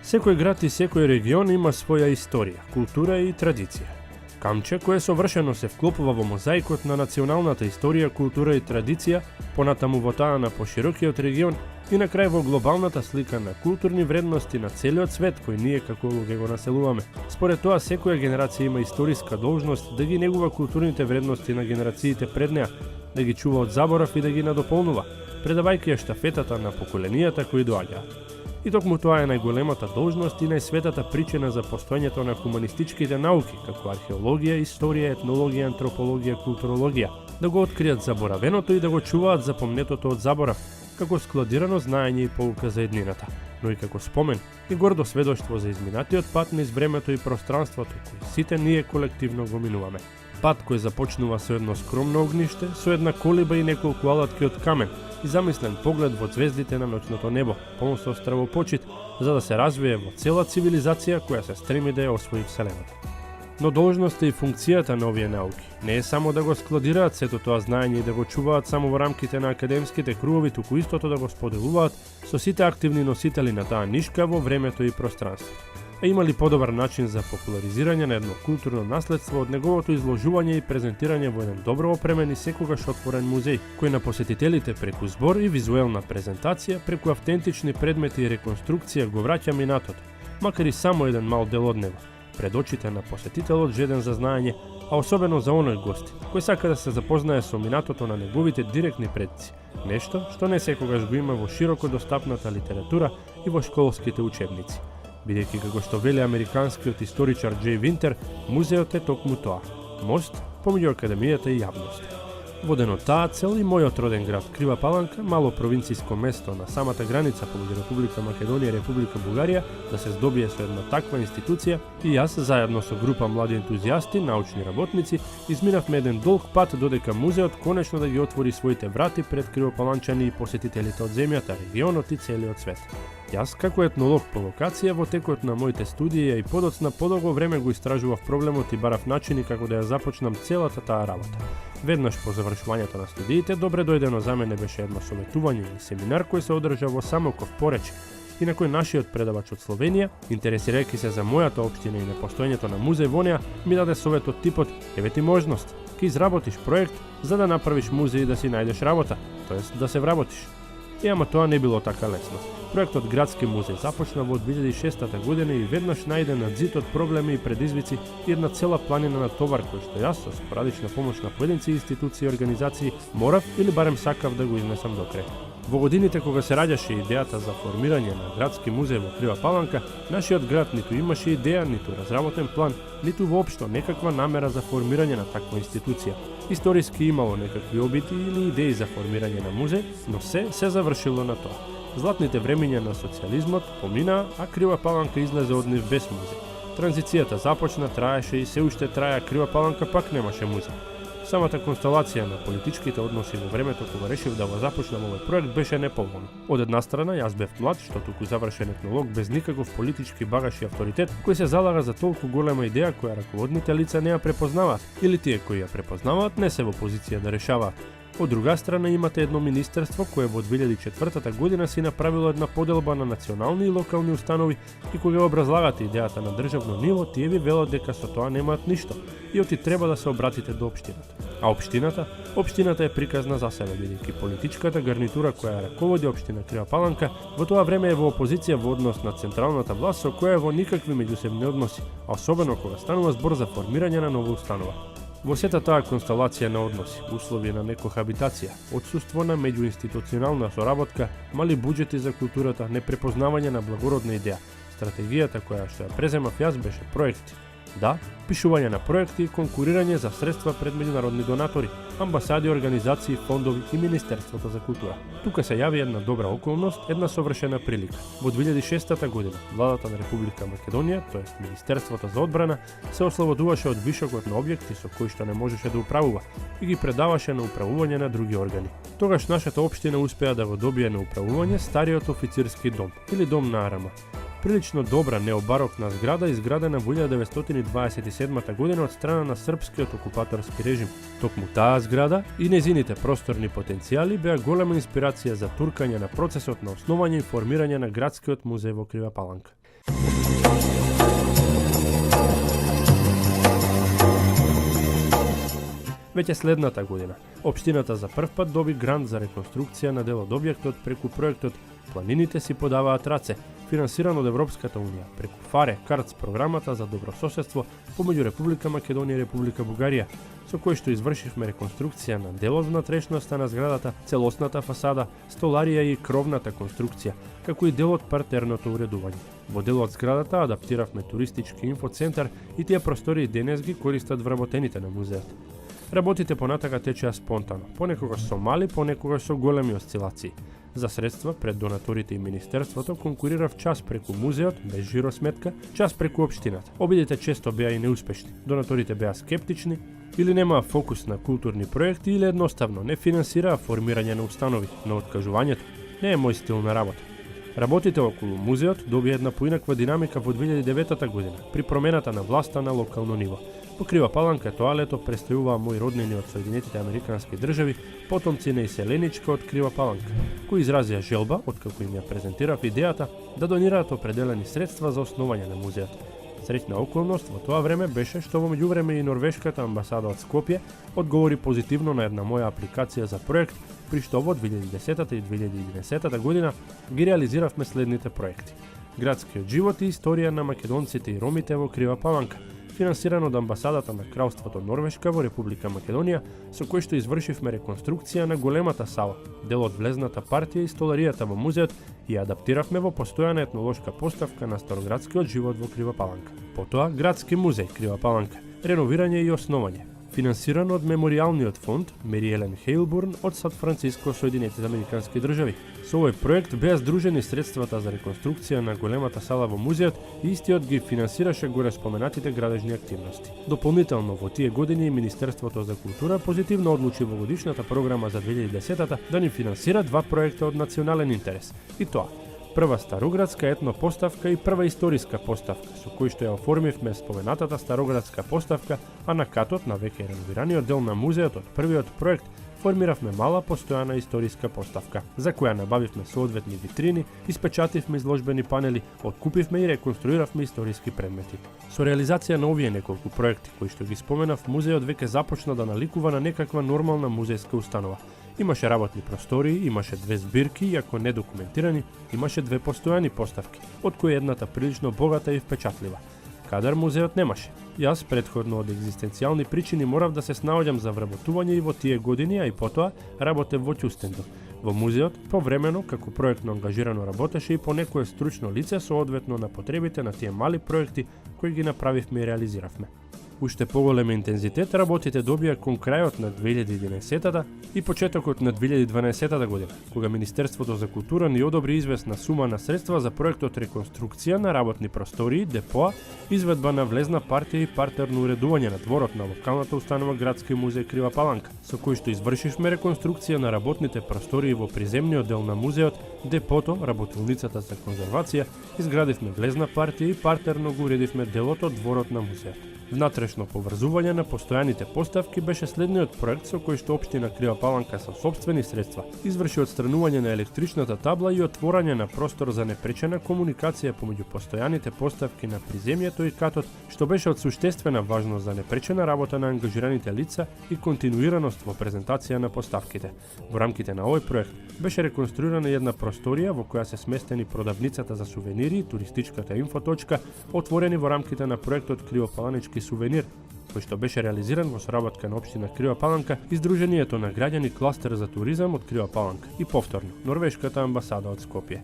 Секој град и секој регион има своја историја, култура и традиција. Камче, кое совршено се вклопува во мозаикот на националната историја, култура и традиција, понатаму во таа на поширокиот регион и на крај во глобалната слика на културни вредности на целиот свет кој ние како луѓе го населуваме. Според тоа, секоја генерација има историска должност да ги негува културните вредности на генерациите пред неа, да ги чува од заборав и да ги надополнува, предавајќи ја штафетата на поколенијата кои доаѓаат. И токму тоа е најголемата должност и најсветата причина за постоењето на хуманистичките науки, како археологија, историја, етнологија, антропологија, културологија, да го откријат заборавеното и да го чуваат запомнетото од заборав, како складирано знаење и поука за еднината, но и како спомен и гордо сведоштво за изминатиот пат низ времето и пространството кој сите ние колективно го минуваме. Пат кој започнува со едно скромно огниште, со една колиба и неколку алатки од камен и замислен поглед во ѕвездите на ноќното небо, полн со стравопочит, за да се развие во цела цивилизација која се стреми да ја освои Вселената. Но должноста и функцијата на овие науки не е само да го складираат сето тоа знаење и да го чуваат само во рамките на академските кругови, туку истото да го споделуваат со сите активни носители на таа нишка во времето и пространството. А има ли подобар начин за популаризирање на едно културно наследство од неговото изложување и презентирање во еден добро опремен и секогаш отворен музеј, кој на посетителите преку збор и визуелна презентација, преку автентични предмети и реконструкција го враќа минатото, макар и само еден мал дел од него, пред очите на посетителот жеден за знаење, а особено за оној гост, кој сака да се запознае со минатото на неговите директни предци, нешто што не секогаш го има во широко достапната литература и во школските учебници. Бидејќи, како што вели американскиот историчар Џеј Винтер, музеот е токму тоа – мост помеѓу академијата и јавноста. Воден од таа цел и мојот роден град Крива Паланка, мало провинцијско место на самата граница помеѓу Република Македонија и Република Бугарија, да се здобие со една таква институција, и јас, заедно со група млади ентузијасти, научни работници, изминавме еден долг пат додека музеот конечно да ги отвори своите врати пред кривопаланчани и посетителите од земјата, регионот и целиот свет. Јас, како етнолог по локација, во текот на моите студии и подоцна подолго време го истражував проблемот и барав начини како да ја започнам целата таа работа. Веднаш по завршувањето на студиите, добре дојдено за мене беше едно советување или семинар кој се одржа во Самоков, Порече, и на кој нашиот предавач од Словенија, интересирајќи се за мојата општина и непостоењето на музеј во неа, ми даде совет од типот: еве ти можност, ќе изработиш проект за да направиш музеј и да си најдеш работа, тоест да се вработиш. И ама тоа не било така лесно. Проектот Градски музеј започна во 2006 година и веднаш најде над зидот проблеми и предизвици и една цела планина на товар кој што јас со спорадична помош на поединци, институции и организации морав или барем сакав да го изнесам до крај. Во годините кога се раѓаше идејата за формирање на Градски музеј во Крива Паланка, нашиот град ниту имаше идеја, ниту разработен план, ниту воопшто некаква намера за формирање на таква институција. Историски имало некакви обити или идеи за формирање на музеј, но се завршило на тоа. Златните времиња на социјализмот поминаа, а Крива Паланка излезе од нив без музеј. Транзицијата започна, траеше и се уште трае, Крива Паланка пак немаше музеј. Самата констелација на политичките односи во времето кога решив да го започнам овој проект беше неповолна. Од една страна, јас бев млад, што туку завршен етнолог без никаков политички багаж и авторитет, кој се залага за толку голема идеја која раководните лица не ја препознаваат, или тие кои ја препознаваат не се во позиција да решаваат. Од друга страна имате едно министерство кое во 2004 година си направило една поделба на национални и локални установи и кога образлагате идејата на државно ниво, тие ви велат дека со тоа немаат ништо и оти треба да се обратите до општината. А општината е приказна за себе, бидејќи политичката гарнитура која раководи општина Крива Паланка во тоа време е во опозиција во однос на централната власт со која е во никакви меѓусебни односи, а особено кога станува збор за формирање на нова установа. Во сета таа констелација на односи, услови на некохабитација, отсуство на меѓуинституционална соработка, мали буџети за културата, непрепознавање на благородна идеја, стратегијата која што ја преземав јас беше проекти. Да, пишување на проекти и конкурирање за средства пред меѓународни донатори, амбасади, организации, фондови и Министерството за култура. Тука се јави една добра околност, една совршена прилика. Во 2006 година, владата на Република Македонија, тоест Министерството за одбрана, се ослободуваше од вишокот на објекти со кои што не можеше да управува и ги предаваше на управување на други органи. Тогаш нашата општина успеа да го добие на управување стариот официрски дом или дом на Арама. Прилично добра необарокна зграда изградена во 1927 година од страна на српскиот окупаторски режим. Токму таа зграда и незините просторни потенцијали беа голема инспирација за туркање на процесот на основање и формирање на Градскиот музеј во Крива Паланка. Веќе следната година, општината за прв пат доби грант за реконструкција на дел од објектот преку проектот Планините си подаваат раце, финансиран од Европската унија преку ФАРЕ КАРЦ програмата за добрососедство помеѓу Република Македонија и Република Бугарија, со кој што извршивме реконструкција на дел од внатрешноста на зградата, целосната фасада, столарија и кровната конструкција, како и дел од партерното уредување. Во дел од зградата адаптиравме туристички инфоцентар и тие простории денес ги користат вработените на музеот. Работите понатака течеа спонтано, понекогаш со мали, понекогаш со големи осцилации. За средства пред донаторите и Министерството конкурирав час преку музеот, без жиросметка, час преку општината. Обидите често беа и неуспешни. Донаторите беа скептични, или немаа фокус на културни проекти, или едноставно не финансираа формирање на установи, но откажувањето не е мој стил на работа. Работите околу музеот добија една поинаква динамика во 2009 година, при промената на власта на локално ниво. Во Крива Паланка тоа лето престојуваа мои роднини од Соединетите Американски држави, потомци на иселеничка од Крива Паланка, кои изразија желба, откако им ја презентирав идејата, да донираат определени средства за основање на музеот. Среќна околност во тоа време беше што во меѓувреме и норвешката амбасада од Скопје одговори позитивно на една моја апликација за проект, при што во 2010 и 2011 година ги реализиравме следните проекти: градскиот живот и историја на македонците и ромите во Крива Паланка, финансиран од амбасадата на Кралството Норвешка во Република Македонија, со кој што извршивме реконструкција на големата сала, дел од влезната партија и столаријата во музеот и адаптиравме во постојана етнолошка поставка на староградскиот живот во Крива Паланка. Потоа градски музеј Крива Паланка, реновирање и основање, финансиран од Меморијалниот фонд Мери Елен Хейлбурн од Сан Франциско, Соединетите Американски држави. Со овој проект беа здружени средствата за реконструкција на големата сала во музеот и истиот ги финансираше горе споменатите градежни активности. Дополнително во тие години и Министерството за култура позитивно одлучи во годишната програма за 2010 да ни финансира два проекта од национален интерес. И тоа: прва староградска етно поставка и прва историска поставка, со кој што ја оформивме споменатата староградска поставка, а на катот на веќе реновираниот дел на музеот од првиот проект формиравме мала постојана историска поставка, за која набавивме соодветни витрини, испечативме изложбени панели, откупивме и реконструиравме историски предмети. Со реализација на овие неколку проекти кои што ги споменав, музеот веќе започна да наликува на некаква нормална музејска установа. Имаше работни простории, имаше две збирки, иако недокументирани, имаше две постојани поставки, од кои едната прилично богата и впечатлива. Кадар музеот немаше. Јас претходно од екзистенцијални причини морав да се снаоѓам за вработување и во тие години, а и потоа работев во Ќустендо. Во музеот повремено како проектно ангажирано работеше и по некое стручно лице соодветно на потребите на тие мали проекти кои ги направивме и реализиравме. Уште поголем интензитет работите добија кон крајот на 2011 и почетокот на 2012 година, кога Министерството за култура ни одобри известна сума на средства за проектот реконструкција на работни простории, депоа, изведба на влезна партија и партерно уредување на дворот на локалната установа Градски музеј Крива Паланка, со кој што извршивме реконструкција на работните простории во приземниот дел на музеот, депото, работилницата за конзервација, изградивме влезна партија и партерно го уредивме делот од дворот на музеот. Внатрешно поврзување на постојаните поставки беше следниот проект со кој што општина Крива Паланка со сопствени средства изврши отстранување на електричната табла и отворање на простор за непречена комуникација помеѓу постојаните поставки на приземјето и катот, што беше од суштествена важност за непречена работа на ангажираните лица и континуираност во презентација на поставките. Во рамките на овој проект беше реконструирана една просторија во која се сместени продавницата за сувенири и туристичката инфоточка, отворени во рамките на проектот Кривопаланички сувенир, кој што беше реализиран во соработка на општина Крива Паланка и Сдруженијето на граѓани кластер за туризам од Крива Паланка и повторно Норвешката амбасада од Скопје.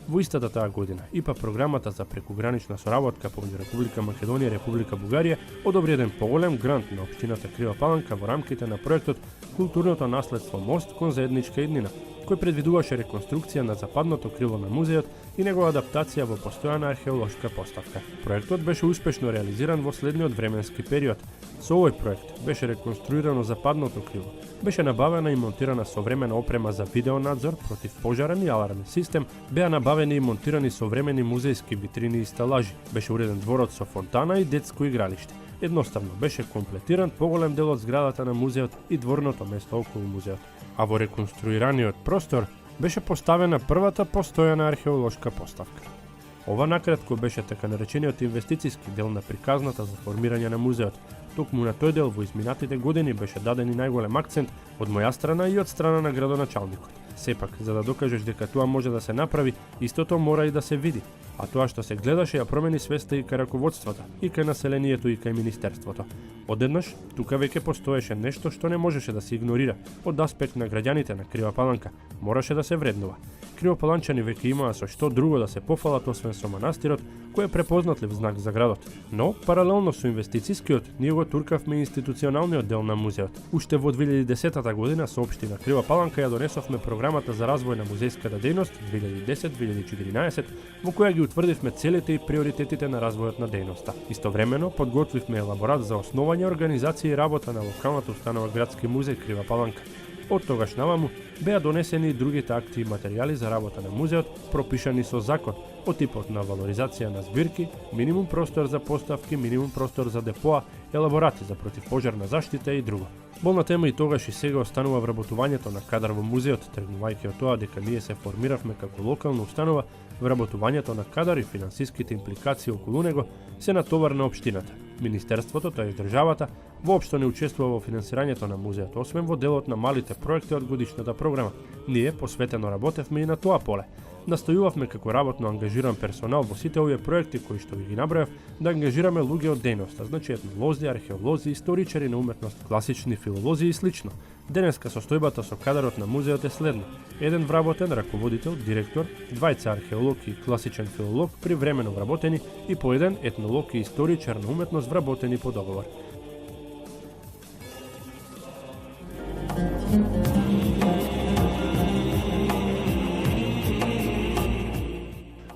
Во истата таа година ИПА програмата за прекугранична соработка помеѓу Република Македонија и Република Бугарија одобри еден поголем грант на општината Крива Паланка во рамките на проектот Културното наследство мост кон заедничка иднина, кој предвидуваше реконструкција на западното крило на музеот и негова адаптација во постојана археолошка поставка. Проектот беше успешно реализиран во следниот временски период. Со овој проект беше реконструирано западното крило, беше набавена и монтирана современа опрема за видеонадзор, противпожарен и алармен систем, беа набавени и монтирани современи музејски витрини и сталажи, беше уреден дворот со фонтана и детско игралиште. Едноставно беше комплетиран поголем дел од зградата на музеот и дворното место околу музеот. А во реконструираниот простор беше поставена првата постојана археолошка поставка. Ова накратко беше така наречениот инвестициски дел на приказната за формирање на музеот. Токму на тој дел во изминатите години беше даден и најголем акцент од моја страна и од страна на градоначалникот. Сепак, за да докажеш дека тоа може да се направи, истото мора и да се види. А тоа што се гледаше ја промени свеста и кај раководството, и кај населението и кај министерството. Одеднаш, тука веќе постоеше нешто што не можеше да се игнорира. Од аспект на граѓаните на Крива Паланка мораше да се вреднува. Кривопаланчани веќе имаа со што друго да се пофалат освен со манастирот, кој е препознатлив знак за градот. Но, паралелно со инвестицискиот, ние го туркавме институционалниот дел на музеот. Уште во 2010 година со општина Крива Паланка ја донесовме програмата за развој на музејската дејност 2010-2014, во која ги утврдивме целите и приоритетите на развојот на дејноста. Истовремено, подготвивме елаборат за основање, организација и работа на локалната установа Градски музеј Крива Паланка. Од тогаш наваму беа донесени и другите акти и материјали за работа на музеот, пропишани со закон, од типот на валоризација на збирки, минимум простор за поставки, минимум простор за депоа, елаборати за противпожарна заштита и друго. Болна тема и тогаш и сега останува вработувањето на кадар во музеот, тргнувајќи од тоа дека ние се формиравме како локална установа, вработувањето на кадар и финансиските импликации околу него се натовар на општината. Министерството, тоа е државата, воопшто не учествува во финансирањето на музеот, освен во делот на малите проекти од годишната програма. Ние посветено работевме и на тоа поле. Настојувавме како работно ангажиран персонал во сите овие проекти кои што ги набројав да ангажираме луѓе од дејноста, значи етнолози, археолози, историчари на уметност, класични филолози и слично. Денеска состојбата со кадарот на музеот е следна: еден вработен раководител, директор, двајца археолог и класичен филолог привремено вработени и по еден етнолог и историчар на уметност вработени по договор.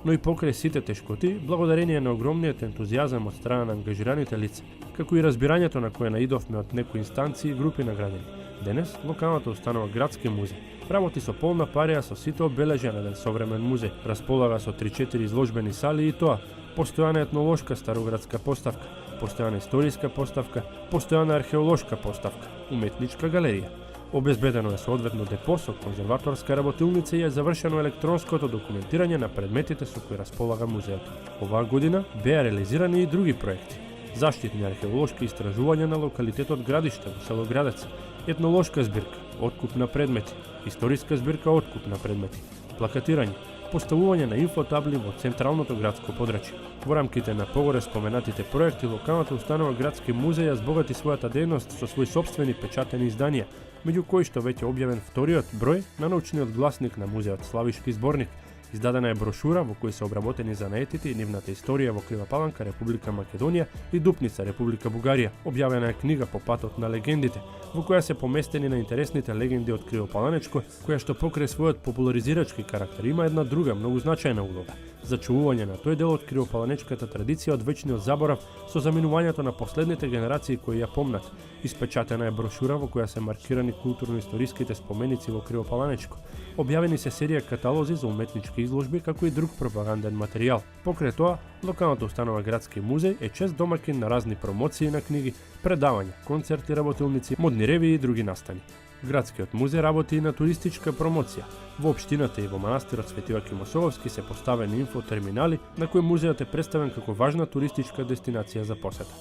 Но и покрај сите тешкоти, благодарение на огромниот ентузијазам од страна на ангажираните лица, како и разбирањето на кое наидовме од некои инстанции и групи на граѓани. Денес, локалната установа Градски музеј работи со полна парија со сите обележја на еден современ музеј, располага со 3-4 изложбени сали и тоа, постојана етнолошка староградска поставка, постојана историска поставка, постојана археолошка поставка, уметничка галерија. Обезбедено е соодветно депо со конзерваторска работилница и е завршено електронското документирање на предметите со кои располага музеот. Оваа година беа реализирани и други проекти: заштитни археолошки истражувања на локалитетот Градиште во село Градец, етнолошка збирка, откуп на предмети, историска збирка, откуп на предмети, плакатирање, поставување на инфотабли во централното градско подрачје. Во рамките на погоре споменатите проекти, локалната установа Градски музеј ја збогати својата дејност со свои сопствени печатени изданија, меѓу кои што веќе објавен вториот број на научниот гласник на музеот Славишки зборник. Издадена е брошура во кој се обработени занаетите и нивната историја во Крива Паланка, Република Македонија и Дупница, Република Бугарија. Објавена е книга по патот на легендите, во која се поместени на интересните легенди од Кривопаланечко, која што покрај својот популаризирачки карактер има една друга многу значајна улога: зачувување на тој дел од кривопаланечката традиција од вечниот заборав со заминувањето на последните генерации кои ја помнат. Испечатена е брошура во која се маркирани културно-историските споменици во Кривопаланечко. Објавени се серија каталози за уметнички изложби, како и друг пропаганден материјал. Покрај тоа, локалната установа Градски музеј е чест домакин на разни промоции на книги, предавања, концерти, работилници, модни ревии и други настани. Градскиот музеј работи и на туристичка промоција. Во општината и во манастирот Свети Јоаким Осовски се поставени инфотерминали на кои музеот е представен како важна туристичка дестинација за посета.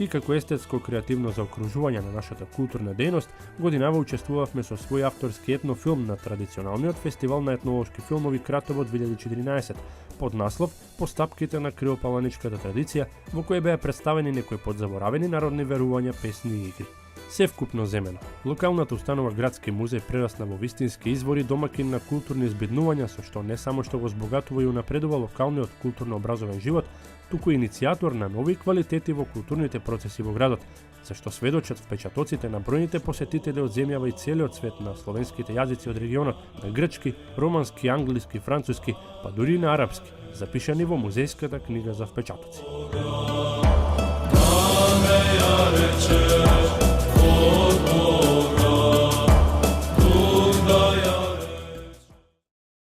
И како естетско-креативно заокружување на нашата културна дејност, годинава учествувавме со свој авторски етнофилм на традиционалниот фестивал на етнолошки филмови Кратово 2014, под наслов "Постапките на кривопаланичката традиција", во кој беа представени некои подзаборавени народни верувања, песни и игри. Севкупно земено, локалната установа Градски музеј прерасна во вистински извори домакин на културни збиднувања, со што не само што го збогатува и унапредува локалниот културно-образовен живот, туку иницијатор на нови квалитети во културните процеси во градот, за што сведочат впечатоците на бројните посетители од земјава и целиот свет на словенските јазици од регионот, на грчки, романски, англиски, француски, па дури и на арапски, запишани во музејската книга за впечатоци.